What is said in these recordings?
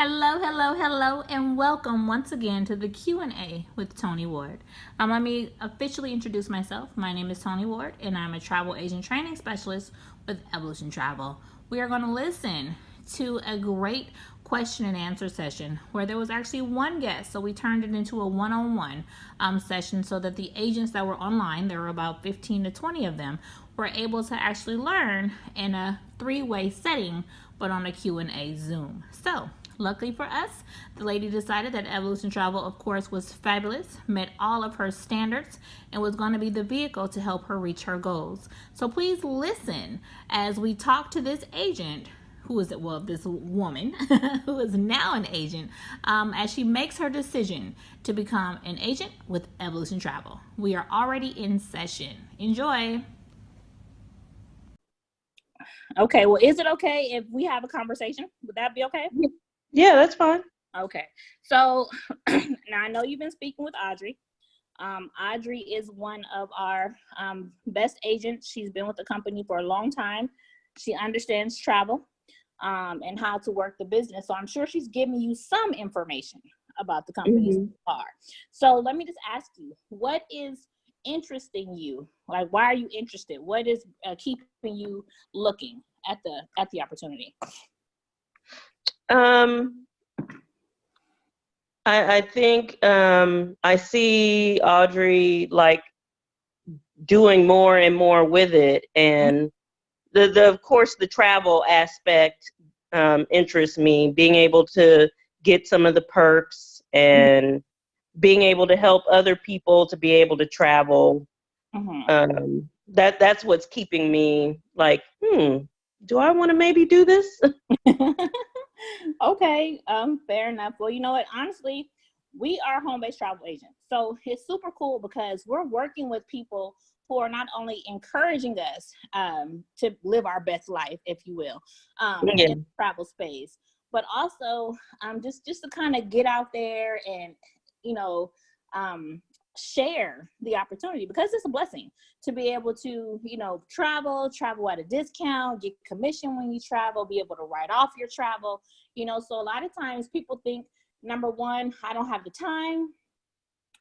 Hello, hello, hello, and welcome once again to the Q&A with Toni Ward. Let me officially introduce myself. My name is Toni Ward, and I'm a travel agent training specialist with Evolution Travel. We are going to listen to a great question and answer session where there was actually one guest, so we turned it into a one-on-one session so that the agents that were online, there were about 15 to 20 of them, were able to actually learn in a three-way setting, but on a Q&A Zoom. So luckily for us, the lady decided that Evolution Travel, of course, was fabulous, met all of her standards, and was going to be the vehicle to help her reach her goals. So please listen as we talk to this agent, who is it? Well, this woman who is now an agent, as she makes her decision to become an agent with Evolution Travel. We are already in session. Enjoy. Okay, well, is it okay if we have a conversation? Would that be okay? Yeah, that's fine. Okay, so now I know you've been speaking with Audrey. Audrey is one of our best agents. She's been with the company for a long time. She understands travel and how to work the business. So I'm sure she's giving you some information about the company so far. So let me just ask you, what is interesting you? Like, why are you interested? What is keeping you looking at the opportunity? I think I see Audrey like doing more and more with it, and the of course the travel aspect interests me. Being able to get some of the perks and being able to help other people to be able to travel. That's what's keeping me like, do I want to maybe do this? Okay, fair enough. Well, you know what? Honestly, we are home-based travel agents. So it's super cool because we're working with people who are not only encouraging us to live our best life, if you will, in the travel space, but also just to kind of get out there and, you know, share the opportunity, because it's a blessing to be able to, you know, travel at a discount, get commission when you travel, be able to write off your travel, you know. So a lot of times people think, number one, I don't have the time,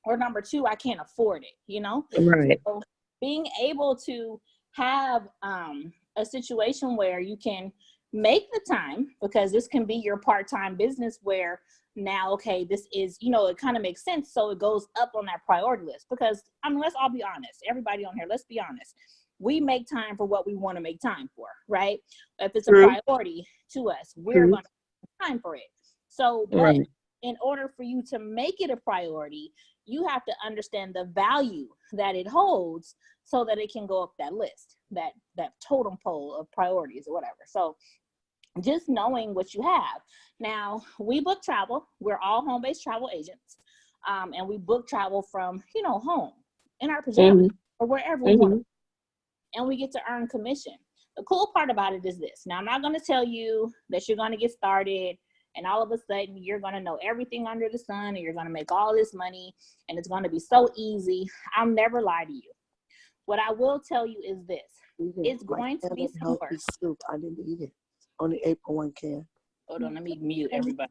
or number two, I can't afford it, you know. Right. So being able to have a situation where you can make the time, because this can be your part-time business where now, okay, this is, you know, it kind of makes sense. So it goes up on that priority list, because I mean, let's all be honest, everybody on here, let's be honest. We make time for what we want to make time for, right? If it's a priority to us, we're going to make time for it. So, but in order for you to make it a priority, you have to understand the value that it holds so that it can go up that list, that totem pole of priorities or whatever. So just knowing what you have. Now, we book travel. We're all home-based travel agents. And we book travel from, you know, home, in our pajamas, or wherever we want to. And we get to earn commission. The cool part about it is this. Now, I'm not going to tell you that you're going to get started and all of a sudden you're going to know everything under the sun and you're going to make all this money and it's going to be so easy. I'll never lie to you. What I will tell you is this. It's going to be some work. Soup. I didn't eat it. Only April 1 can. Hold on, let me mute everybody.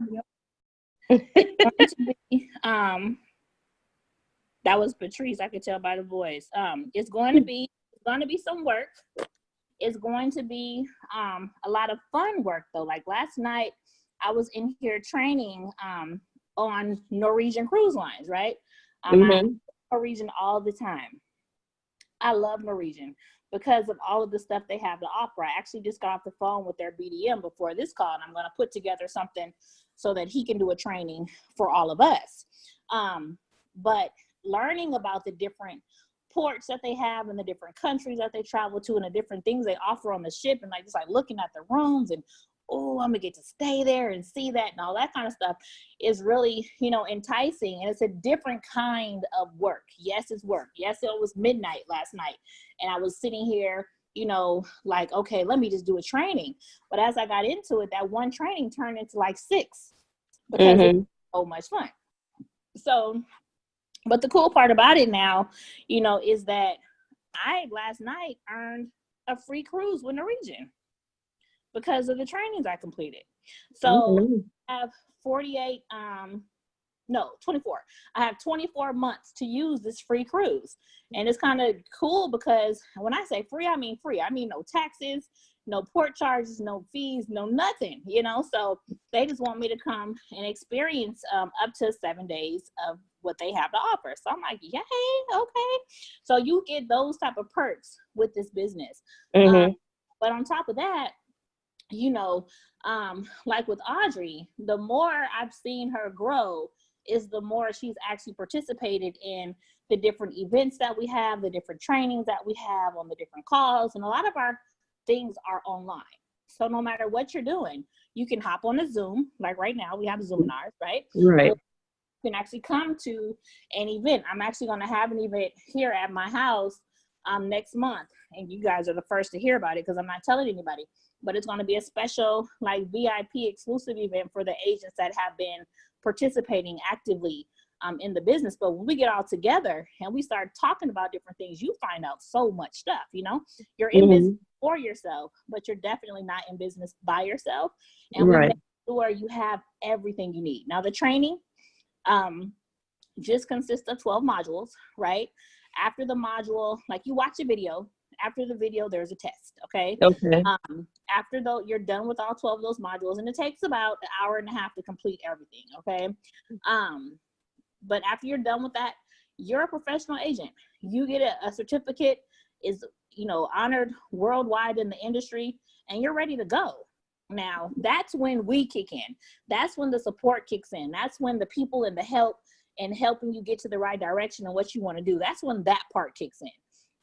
It's going to be, that was Patrice, I could tell by the voice. It's going to be some work. It's going to be a lot of fun work though. Like last night, I was in here training on Norwegian cruise lines, right? I'm Norwegian all the time. I love Norwegian because of all of the stuff they have to offer. I actually just got off the phone with their BDM before this call, and I'm going to put together something so that he can do a training for all of us. But learning about the different ports that they have in the different countries that they travel to and the different things they offer on the ship, and like just like looking at the rooms and, oh, I'm gonna get to stay there and see that and all that kind of stuff is really, you know, enticing. And it's a different kind of work. Yes, it's work. Yes, it was midnight last night and I was sitting here, you know, like, okay, let me just do a training. But as I got into it, that one training turned into like 6 because it was so much fun. So, but the cool part about it now, you know, is that I last night earned a free cruise with Norwegian because of the trainings I completed. So have 48, no, 24. I have 24 months to use this free cruise. And it's kind of cool because when I say free, I mean free. I mean no taxes, no port charges, no fees, no nothing, you know? So they just want me to come and experience up to 7 days of what they have to offer. So I'm like, yay, okay. So you get those type of perks with this business. Mm-hmm. But on top of that, you know, like with Audrey, the more I've seen her grow is the more she's actually participated in the different events that we have, the different trainings that we have on the different calls. And a lot of our things are online. So no matter what you're doing, you can hop on a Zoom. Like right now we have Zoominars, right? Right. Or you can actually come to an event. I'm actually going to have an event here at my house next month. And you guys are the first to hear about it because I'm not telling anybody. But it's going to be a special like VIP exclusive event for the agents that have been participating actively in the business. But when we get all together and we start talking about different things, you find out so much stuff. You know, you're in business for yourself, but you're definitely not in business by yourself. And we make sure you have everything you need. Now the training just consists of 12 modules, right? After the module, like you watch a video. After the video, there's a test, okay? Okay. After though you're done with all 12 of those modules, and it takes about an hour and a half to complete everything, okay? But after you're done with that, you're a professional agent. You get a certificate, is, you know, honored worldwide in the industry, and you're ready to go. Now, that's when we kick in. That's when the support kicks in. That's when the people and the help and helping you get to the right direction and what you want to do. That's when that part kicks in.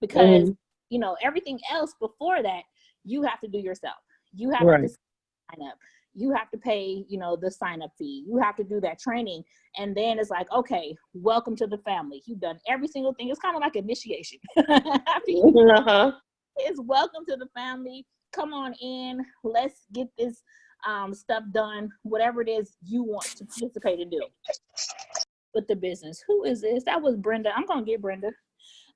Because you know, everything else before that, you have to do yourself. You have to sign up. You have to pay, you know, the sign up fee. You have to do that training. And then it's like, okay, welcome to the family. You've done every single thing. It's kind of like initiation. It's welcome to the family. Come on in. Let's get this stuff done. Whatever it is you want to participate and do with the business. Who is this? That was Brenda. I'm going to get Brenda.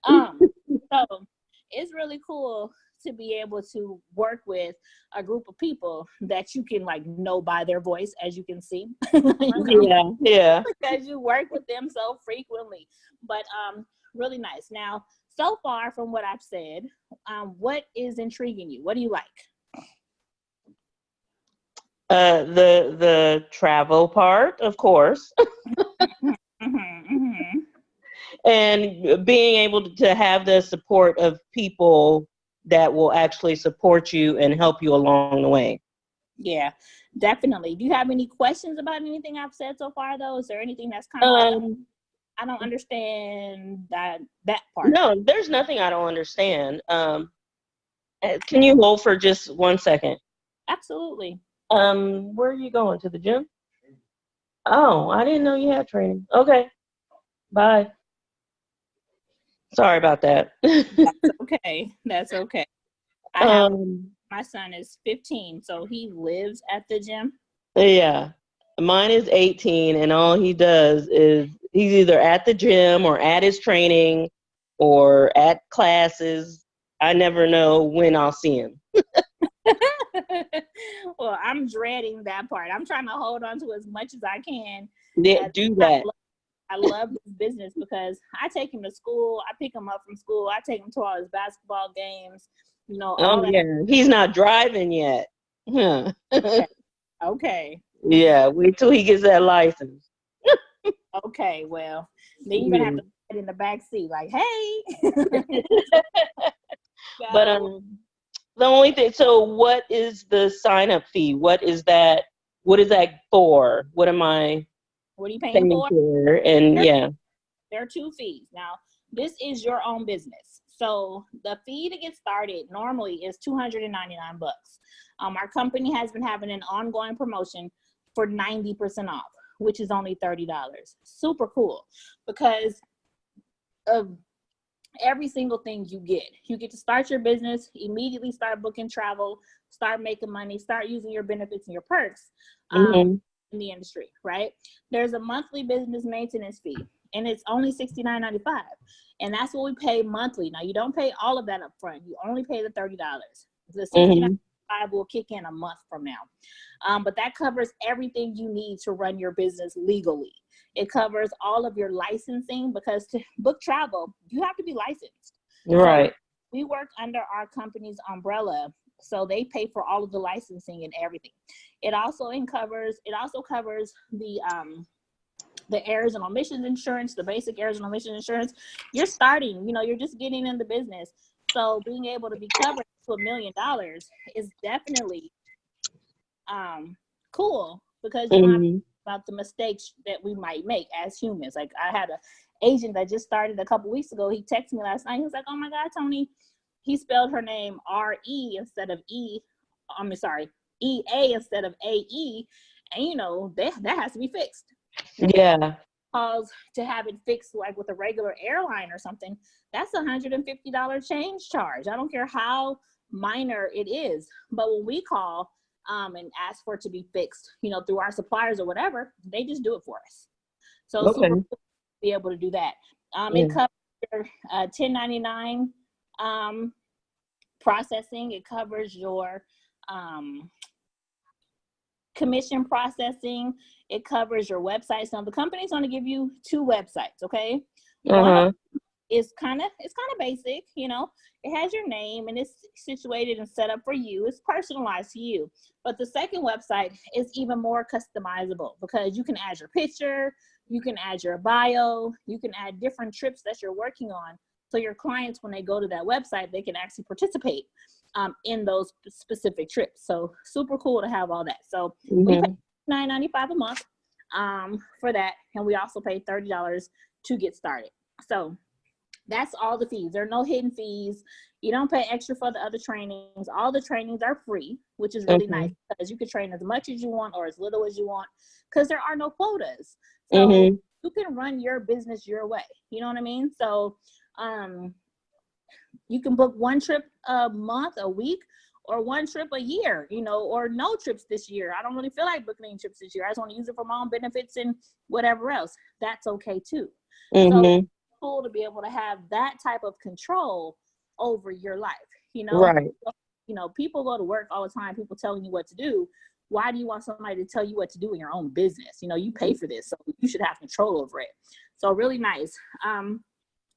So it's really cool to be able to work with a group of people that you can like know by their voice, as you can see. Yeah. Because you work with them so frequently. But really nice. Now, so far from what I've said, what is intriguing you? What do you like? The travel part, of course. And being able to have the support of people that will actually support you and help you along the way. Yeah, definitely. Do you have any questions about anything I've said so far, though? Is there anything that's kind of like, I don't understand that part? No, there's nothing I don't understand. Can you hold for just 1 second? Absolutely. Where are you going? To the gym? Oh, I didn't know you had training. Okay, bye. Sorry about that. That's okay. That's okay. My son is 15, so he lives at the gym. Yeah, mine is 18, and all he does is he's either at the gym or at his training or at classes. I never know when I'll see him. Well, I'm dreading that part. I'm trying to hold on to as much as I can. Yeah, do that. I love this business because I take him to school. I pick him up from school. I take him to all his basketball games. You know. Oh yeah, he's not driving yet. Huh. Okay. Yeah, wait till he gets that license. Okay, well, then you're gonna have to sit in the back seat, like, hey. But the only thing. So, what is the sign-up fee? What is that? What is that for? What am I? What are you paying for? And there are 2 fees. Now, this is your own business. So the fee to get started normally is $299. Our company has been having an ongoing promotion for 90% off, which is only $30. Super cool because of every single thing you get. You get to start your business, immediately start booking travel, start making money, start using your benefits and your perks. In the industry, right? There's a monthly business maintenance fee, and it's only $69.95, and that's what we pay monthly. Now, you don't pay all of that up front. You only pay the $30. The $69.95 5 will kick in a month from now. But that covers everything you need to run your business legally. It covers all of your licensing, because to book travel, you have to be licensed. Right. So we work under our company's umbrella, so they pay for all of the licensing and everything. It also covers the errors and omissions insurance, the basic errors and omissions insurance. You're starting, you're just getting in the business. So being able to be covered to $1 million is definitely cool, because you don't have to think about the mistakes that we might make as humans. Like, I had an agent that just started a couple weeks ago. He texted me last night. He was like, "Oh my God, Toni, he spelled her name R-E instead of E. E-A instead of A-E. And that has to be fixed." Yeah. Because to have it fixed, like with a regular airline or something, that's $150 change charge. I don't care how minor it is. But when we call and ask for it to be fixed, through our suppliers or whatever, they just do it for us. So Okay. super cool to be able to do that. It covers your 1099 processing. It covers your commission processing. It covers your websites. Now the company's going to give you 2 websites. Okay. One is kind of basic. It has your name and it's situated and set up for you. It's personalized to you. But the second website is even more customizable, because you can add your picture, you can add your bio, you can add different trips that you're working on. So your clients, when they go to that website, they can actually participate in those specific trips. So super cool to have all that. So we pay $9.95 a month for that. And we also pay $30 to get started. So that's all the fees. There are no hidden fees. You don't pay extra for the other trainings. All the trainings are free, which is really nice, because you can train as much as you want or as little as you want, because there are no quotas. So you can run your business your way. You know what I mean? So you can book 1 trip a month, a week, or 1 trip a year, or no trips this year. I don't really feel like booking any trips this year. I just want to use it for my own benefits and whatever else. That's okay too. So it's cool to be able to have that type of control over your life. Right. People go to work all the time, people telling you what to do. Why do you want somebody to tell you what to do in your own business? You pay for this, so you should have control over it. So really nice.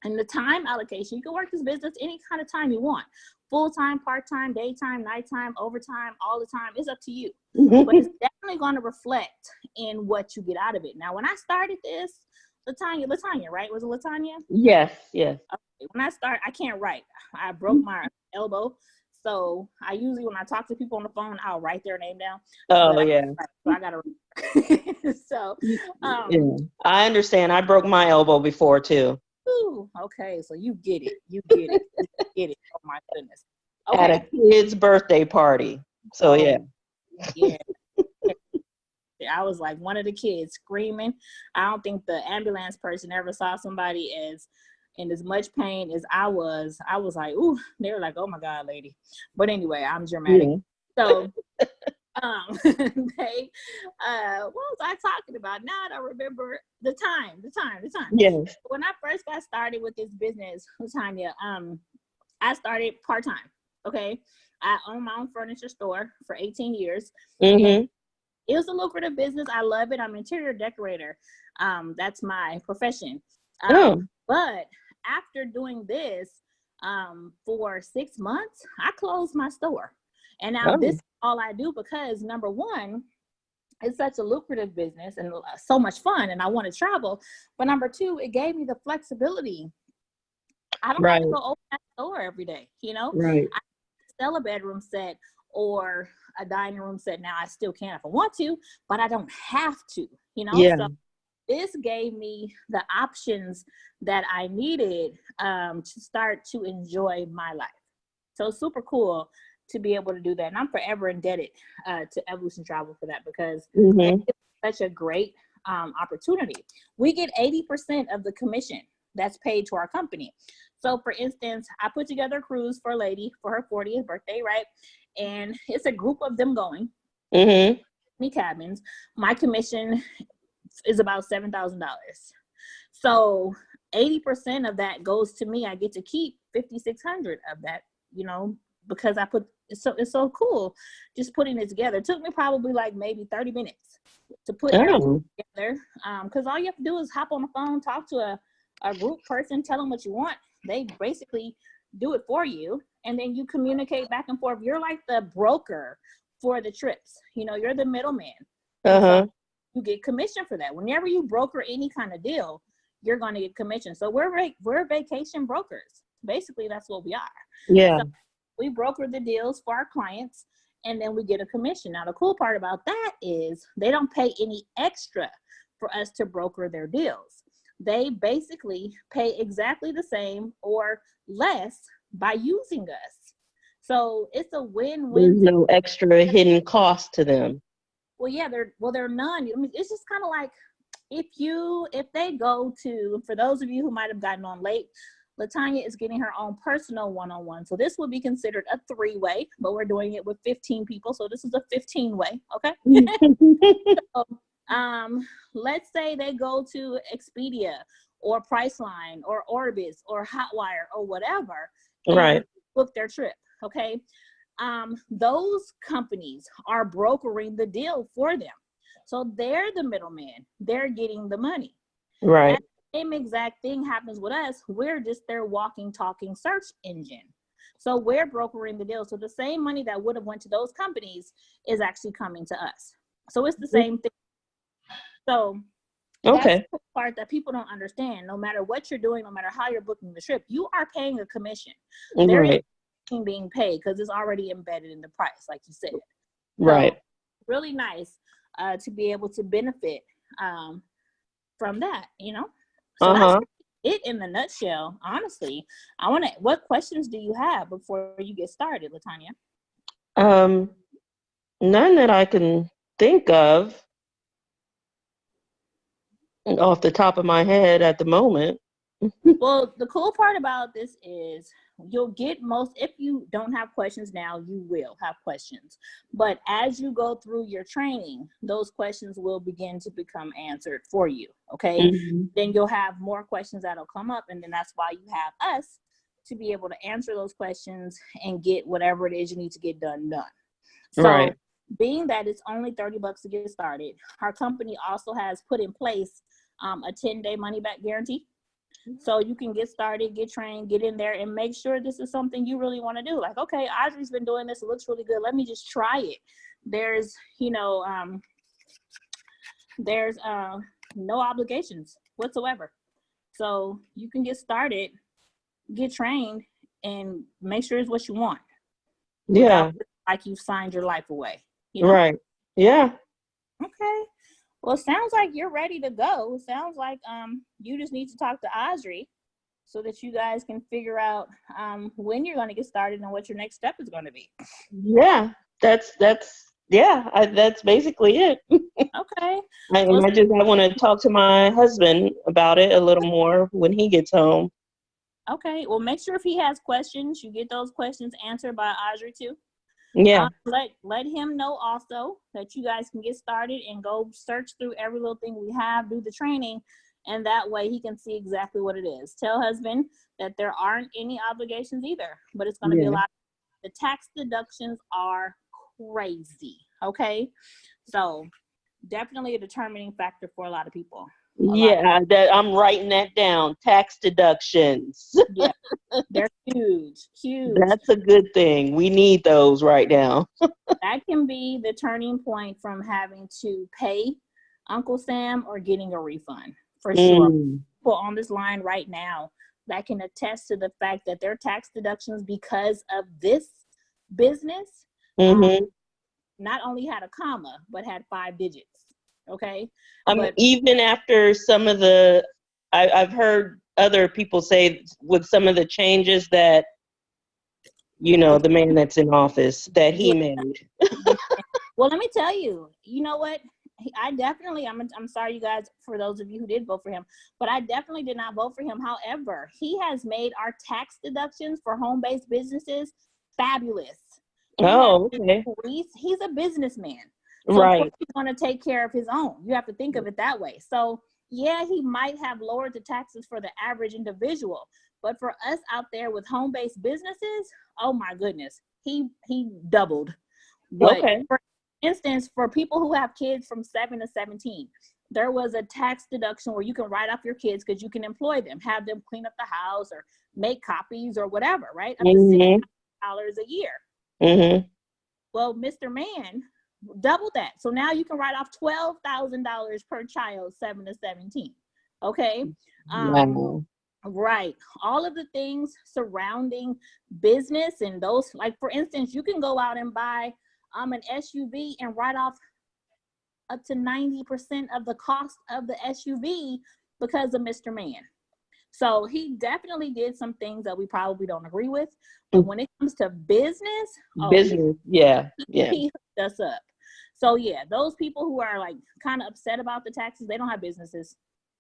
And the time allocation, you can work this business any kind of time you want. Full-time, part-time, daytime, nighttime, overtime, all the time. It's up to you. But it's definitely going to reflect in what you get out of it. Now, when I started this, Latanya, right? Was it Latanya? Yes. Okay. When I start, I can't write. I broke my elbow. So I usually, when I talk to people on the phone, I'll write their name down. Oh, yeah. So I got to remember. So I understand. I broke my elbow before too. Ooh, okay, so you get it. You get it. Oh my goodness. Okay. At a kid's birthday party. So yeah. I was like one of the kids screaming. I don't think the ambulance person ever saw somebody in as much pain as I was. I was like, ooh, they were like, "Oh my God, lady." But anyway, I'm dramatic. So what was I talking about? Now I don't remember the time. Yes. When I first got started with this business, Tanya, I started part-time. Okay. I own my own furniture store for 18 years. It was a lucrative business. I love it. I'm an interior decorator. That's my profession. But after doing this for 6 months, I closed my store. And now this is all I do, because number one, it's such a lucrative business and so much fun, and I want to travel. But number two, it gave me the flexibility. I don't have to go open that store every day. Right. I sell a bedroom set or a dining room set. Now I still can if I want to, but I don't have to. So this gave me the options that I needed to start to enjoy my life. So super cool to be able to do that. And I'm forever indebted to Evolution Travel for that, because it's such a great opportunity. We get 80% of the commission that's paid to our company. So for instance, I put together a cruise for a lady for her 40th birthday, right? And it's a group of them going. Cabins. My commission is about $7,000. So 80% of that goes to me. I get to keep $5,600 of that, because it's so cool just putting it together. It took me probably like maybe 30 minutes to put everything together. Because all you have to do is hop on the phone, talk to a group person, tell them what you want. They basically do it for you, and then you communicate back and forth. You're like the broker for the trips. You know, you're the middleman. So you get commission for that. Whenever you broker any kind of deal, you're going to get commission. So we're vacation brokers. Basically, that's what we are. Yeah. So we broker the deals for our clients, and then we get a commission. Now, the cool part about that is they don't pay any extra for us to broker their deals. They basically pay exactly the same or less by using us. So it's a win-win. There's no extra hidden cost to them. Well, yeah, they're none. I mean, it's just kind of like if they go to, for those of you who might have gotten on late, LaTanya is getting her own personal one-on-one. So this would be considered a 3-way, but we're doing it with 15 people. So this is a 15-way, okay? So, let's say they go to Expedia or Priceline or Orbitz or Hotwire or whatever, and book their trip, okay? Those companies are brokering the deal for them. So they're the middleman. They're getting the money. Right. And the same exact thing happens with us. We're just their walking, talking search engine. So we're brokering the deal. So the same money that would have went to those companies is actually coming to us. So it's the same thing. So that's the part that people don't understand. No matter what you're doing, no matter how you're booking the trip, you are paying a commission. There is being paid because it's already embedded in the price, like you said. So, really nice to be able to benefit from that, you know. So that's it in the nutshell. Honestly, what questions do you have before you get started, LaTanya? None that I can think of off the top of my head at the moment. Well, the cool part about this is you'll get if you don't have questions now, you will have questions. But as you go through your training, those questions will begin to become answered for you, okay? Then you'll have more questions that'll come up, and then that's why you have us to be able to answer those questions and get whatever it is you need to get done. So being that it's only $30 to get started, our company also has put in place a 10-day money-back guarantee. So you can get started, get trained, get in there, and make sure this is something you really want to do. Like, okay, Audrey's been doing this. It looks really good. Let me just try it. There's, no obligations whatsoever. So you can get started, get trained, and make sure it's what you want. Yeah. Like you've signed your life away. You know? Right. Yeah. Okay. Well, it sounds like you're ready to go. It sounds like you just need to talk to Audrey so that you guys can figure out when you're going to get started and what your next step is going to be. Yeah, that's basically it. Okay. I want to talk to my husband about it a little more when he gets home. Okay. Well, make sure if he has questions, you get those questions answered by Audrey too. Yeah. Let him know also that you guys can get started and go search through every little thing we have, do the training, and that way he can see exactly what it is. Tell husband that there aren't any obligations either, but it's going to be a lot. The tax deductions are crazy. Okay. So definitely a determining factor for a lot of people. I'm writing that down. Tax deductions. Yeah, they're huge. That's a good thing. We need those right now. That can be the turning point from having to pay Uncle Sam or getting a refund, for sure. People on this line right now that can attest to the fact that their tax deductions because of this business not only had a comma, but had 5 digits. Okay. Even after some of I've heard other people say with some of the changes that, the man that's in office that he made. Well, let me tell you, you know what? I'm sorry, you guys, for those of you who did vote for him, but I definitely did not vote for him. However, he has made our tax deductions for home-based businesses fabulous. Okay. He's a businessman. So right. He's going to take care of his own. You have to think of it that way. So yeah, he might have lowered the taxes for the average individual, but for us out there with home-based businesses, oh my goodness, he doubled what. Okay. For instance, for people who have kids from 7 to 17, there was a tax deduction where you can write off your kids because you can employ them, have them clean up the house or make copies or whatever, right? Up to $6,000 a year. Mm-hmm. Well, Mr. Man doubled that. So now you can write off $12,000 per child, 7 to 17. Okay. Wow. Right. All of the things surrounding business and those, like for instance, you can go out and buy an SUV and write off up to 90% of the cost of the SUV because of Mr. Man. So he definitely did some things that we probably don't agree with. But when it comes to business, Business, yeah. he hooked us up. So yeah, those people who are like kind of upset about the taxes, they don't have businesses.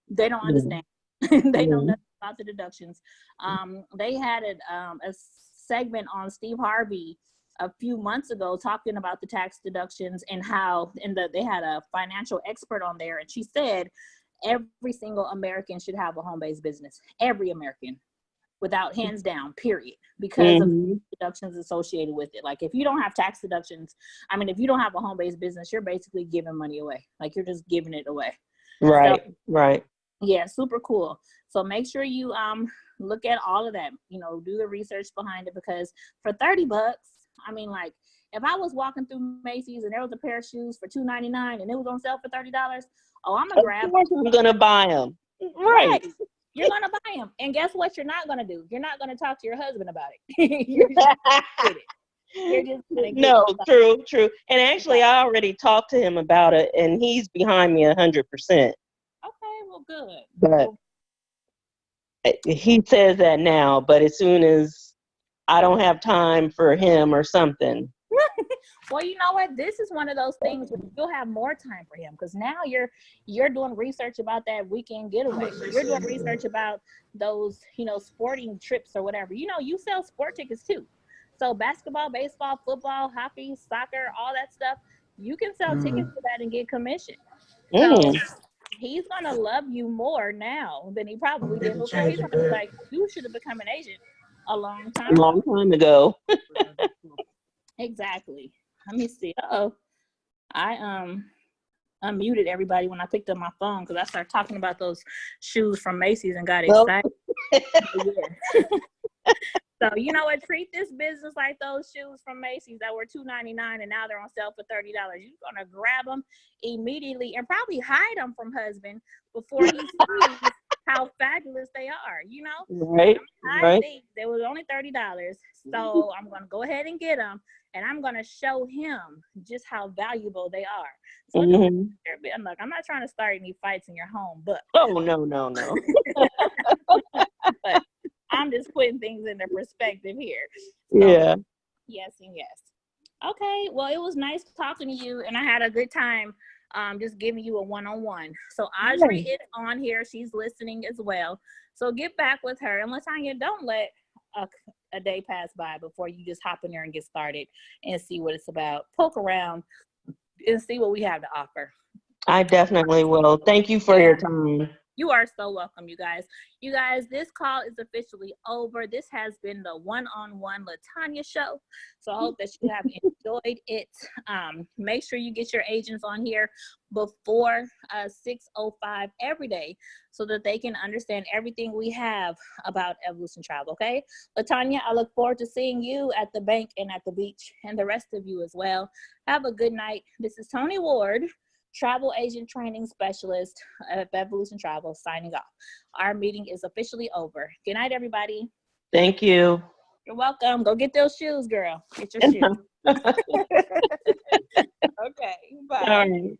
They don't understand. They know nothing about the deductions. They had a segment on Steve Harvey a few months ago talking about the tax deductions and how they had a financial expert on there, and she said every single American should have a home-based business. Every American, without hands down, period, because of deductions associated with it. Like if you don't have tax deductions, I mean, if you don't have a home-based business, you're basically giving money away. Like you're just giving it away. Right, so, right. Yeah, super cool. So make sure you look at all of that, do the research behind it, because for $30, I mean, like if I was walking through Macy's and there was a pair of shoes for $2.99 and it was on sale for $30, oh, I'm gonna grab them. Of course I'm gonna buy them. Right. You're gonna buy them, and guess what? You're not gonna do. You're not gonna talk to your husband about it. You're just gonna get it. You're just gonna get No, it. true. And actually, I already talked to him about it, and he's behind me 100%. Okay, well, good. But he says that now, but as soon as I don't have time for him or something. Well, you know what? This is one of those things where you'll have more time for him, because now you're doing research about that weekend getaway. You're doing research about those, sporting trips or whatever. You sell sport tickets too. So basketball, baseball, football, hockey, soccer, all that stuff, you can sell tickets for that and get commission. So he's gonna love you more now than he probably did before. He's gonna be like, you should have become an agent a long time ago. Exactly. Let me see. I unmuted everybody when I picked up my phone because I started talking about those shoes from Macy's and got excited. So you know what? Treat this business like those shoes from Macy's that were $2.99 and now they're on sale for $30. You're gonna grab them immediately and probably hide them from husband before he sees how fabulous they are. Right. I think they was only $30, so I'm gonna go ahead and get them, and I'm gonna show him just how valuable they are. So look, I'm not trying to start any fights in your home, but no. but I'm just putting things into perspective here. So, yeah. Yes and yes. Okay. Well, it was nice talking to you, and I had a good time just giving you a one-on-one. So Audrey is on here. She's listening as well. So get back with her. And Latanya, don't let a day pass by before you just hop in there and get started and see what it's about. Poke around and see what we have to offer. I definitely will. Thank you for your time. You are so welcome, you guys. You guys, this call is officially over. This has been the one-on-one Latanya show. So I hope that you have enjoyed it. Make sure you get your agents on here before 6:05 every day so that they can understand everything we have about Evolution Travel, okay? Latanya, I look forward to seeing you at the bank and at the beach, and the rest of you as well. Have a good night. This is Toni Ward, Travel Agent Training Specialist of Evolution Travel, signing off. Our meeting is officially over. Good night, everybody. Thank you. You're welcome. Go get those shoes, girl. Get your shoes. Okay, bye. All right.